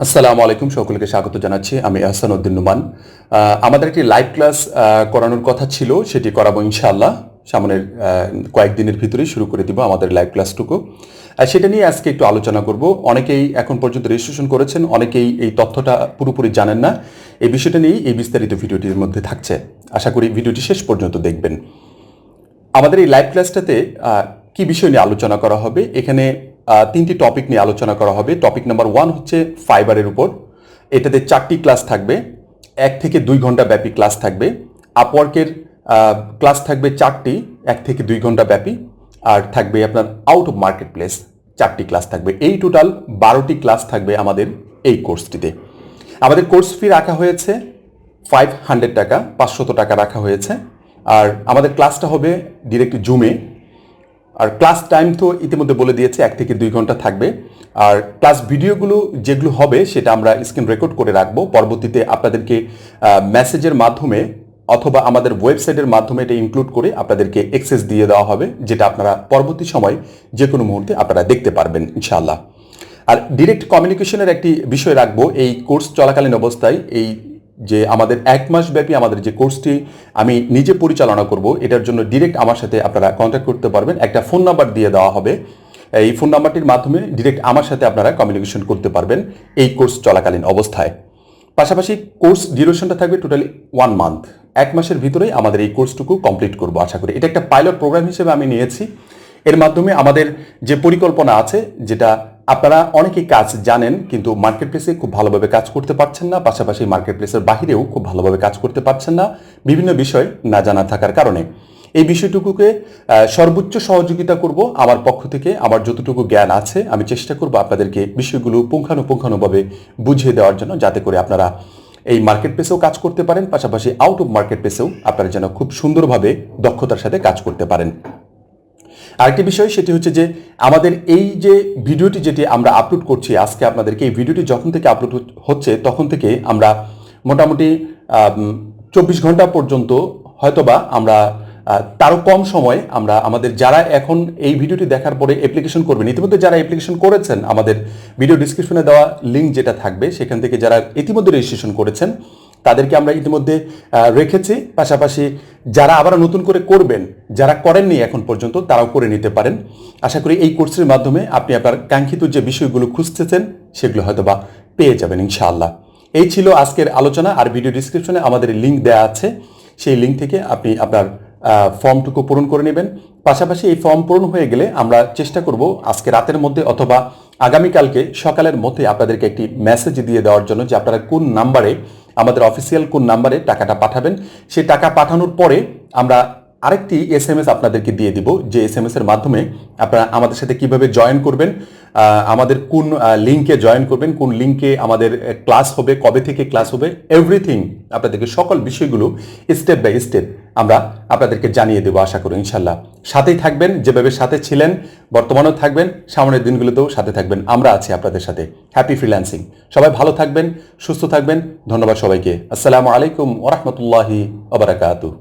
আসসালামু আলাইকুম, সকলকে স্বাগত জানাচ্ছি। আমি আহসান উদ্দিন নোমান। আমাদের একটি লাইভ ক্লাস করানোর কথা ছিল, সেটি করাবো ইনশাআল্লাহ। সামনের কয়েকদিনের ভিতরেই শুরু করে দিব আমাদের লাইভ ক্লাসটুকু। সেটা নিয়ে আজকে একটু আলোচনা করব। অনেকেই এখন পর্যন্ত রেজিস্ট্রেশন করেছেন, অনেকেই এই তথ্যটা পুরোপুরি জানেন না। এই বিষয়টা নিয়েই এই বিস্তারিত ভিডিওটির মধ্যে থাকছে। আশা করি ভিডিওটি শেষ পর্যন্ত দেখবেন। আমাদের এই লাইভ ক্লাসটাতে কি বিষয় নিয়ে আলোচনা করা হবে? এখানে তিনটি টপিক নিয়ে আলোচনা করা হবে। টপিক নাম্বার 1 হচ্ছে ফাইবারের উপর। এটাতে 4টি ক্লাস থাকবে, 1 থেকে 2 ঘন্টা ব্যাপী ক্লাস থাকবে। আপওয়ার্কের ক্লাস থাকবে 4টি, 1 থেকে 2 ঘন্টা ব্যাপী। আর থাকবে আপনার আউট অফ মার্কেট প্লেস 4টি ক্লাস থাকবে। এই টোটাল 12টি ক্লাস থাকবে আমাদের এই কোর্সটিতে। আমাদের কোর্স ফি রাখা হয়েছে 500 টাকা, 500 টাকা রাখা হয়েছে। আর আমাদের ক্লাসটা হবে ডিরেক্ট জুমে। আর ক্লাস টাইম তো ইতিমধ্যে বলে দিয়েছে, 1 থেকে 2 ঘন্টা থাকবে। আর ক্লাস ভিডিওগুলো যেগুলো হবে সেটা আমরা স্ক্রিন রেকর্ড করে রাখবো। পরবর্তীতে আপনাদেরকে মেসেজের মাধ্যমে অথবা আমাদের ওয়েবসাইটের মাধ্যমে এটা ইনক্লুড করে আপনাদেরকে অ্যাক্সেস দিয়ে দেওয়া হবে, যেটা আপনারা পরবর্তী সময় যে কোনো মুহূর্তে আপনারা দেখতে পারবেন ইনশাআল্লাহ। আর ডিরেক্ট কমিউনিকেশনের একটি বিষয় রাখবো এই কোর্স চলাকালীন অবস্থায়। এই যে আমাদের 1 মাস ব্যাপী আমাদের যে কোর্সটি আমি নিজে পরিচালনা করব, এটার জন্য ডিরেক্ট আমার সাথে আপনারা কন্ট্যাক্ট করতে পারবেন। একটা ফোন নাম্বার দিয়ে দেওয়া হবে। এই ফোন নাম্বারটির মাধ্যমে ডিরেক্ট আমার সাথে আপনারা কমিউনিকেশন করতে পারবেন এই কোর্স চলাকালীন অবস্থায়। পাশাপাশি কোর্স ডিউরেশনটা থাকবে টোটালি 1 মান্থ। 1 মাসের ভিতরেই আমাদের এই কোর্সটুকু কমপ্লিট করব আশা করি। এটা একটা পাইলট প্রোগ্রাম হিসেবে আমি নিয়েছি। এর মাধ্যমে আমাদের যে পরিকল্পনা আছে, যেটা আপনারা অনেকেই কাজ জানেন কিন্তু মার্কেট প্লেসে খুব ভালোভাবে কাজ করতে পারছেন না, পাশাপাশি মার্কেট প্লেসের বাহিরেও খুব ভালোভাবে কাজ করতে পারছেন না বিভিন্ন বিষয় না জানা থাকার কারণে। এই বিষয়টুকুকে সর্বোচ্চ সহযোগিতা করব আমার পক্ষ থেকে। আমার যতটুকু জ্ঞান আছে আমি চেষ্টা করব আপনাদেরকে বিষয়গুলো পুঙ্খানুপুঙ্খানুভাবে বুঝিয়ে দেওয়ার জন্য, যাতে করে আপনারা এই মার্কেট প্লেসেও কাজ করতে পারেন, পাশাপাশি আউট অফ মার্কেট প্লেসেও আপনারা যেন খুব সুন্দরভাবে দক্ষতার সাথে কাজ করতে পারেন। আরেকটি বিষয় সেটি হচ্ছে যে আমাদের এই যে ভিডিওটি যেটি আমরা আপলোড করছি আজকে আপনাদেরকে, এই ভিডিওটি যখন থেকে আপলোড হচ্ছে তখন থেকে আমরা মোটামুটি 24 ঘন্টা পর্যন্ত হয়তোবা আমরা তারও কম সময় আমরা আমাদের যারা এখন এই ভিডিওটি দেখার পরে অ্যাপ্লিকেশন করবেন, ইতিমধ্যে যারা অ্যাপ্লিকেশন করেছেন আমাদের ভিডিও ডিসক্রিপশনে দেওয়া লিঙ্ক যেটা থাকবে সেখান থেকে যারা ইতিমধ্যে রেজিস্ট্রেশন করেছেন তাদেরকে আমরা ইতিমধ্যে রেখেছি। পাশাপাশি যারা আবার নতুন করে করবেন, যারা করেননি এখন পর্যন্ত, তারাও করে নিতে পারেন। আশা করি এই কোর্সের মাধ্যমে আপনি আপনার কাঙ্ক্ষিত যে বিষয়গুলো খুঁজতেছেন সেগুলো হয়তোবা পেয়ে যাবেন ইনশাআল্লাহ। এই ছিল আজকের আলোচনা। আর ভিডিও ডিসক্রিপশনে আমাদের লিঙ্ক দেওয়া আছে, সেই লিঙ্ক থেকে আপনি আপনার ফর্মটুকু পূরণ করে নেবেন। পাশাপাশি এই ফর্ম পূরণ হয়ে গেলে আমরা চেষ্টা করব আজকে রাতের মধ্যে অথবা আগামীকালকে সকালের মধ্যে আপনাদেরকে একটি মেসেজ দিয়ে দেওয়ার জন্য যে আপনারা কোন নাম্বারে, আমাদের অফিসিয়াল কোন নাম্বারে টাকাটা পাঠাবেন। সেই টাকা পাঠানোর পরে আমরা আরেকটি SMS আপনাদেরকে দিয়ে দিব, যে SMS এর মাধ্যমে আপনারা আমাদের সাথে কিভাবে জয়েন করবেন, আমাদের কোন লিঙ্কে জয়েন করবেন, কোন লিঙ্কে আমাদের ক্লাস হবে, কবে থেকে ক্লাস হবে, এভরিথিং আপনাদেরকে সকল বিষয়গুলো স্টেপ বাই স্টেপ আমরা আপনাদেরকে জানিয়ে দেবো আশা করি ইনশাল্লাহ। সাথেই থাকবেন, যেভাবে সাথে ছিলেন বর্তমানেও থাকবেন, সামনের দিনগুলোতেও সাথে থাকবেন। আমরা আছি আপনাদের সাথে। Happy freelancing. সবাই ভালো থাকবেন, সুস্থ থাকবেন। ধন্যবাদ সবাইকে। আসসালামু আলাইকুম ওয়া রাহমাতুল্লাহি ওয়া বারাকাতুহু।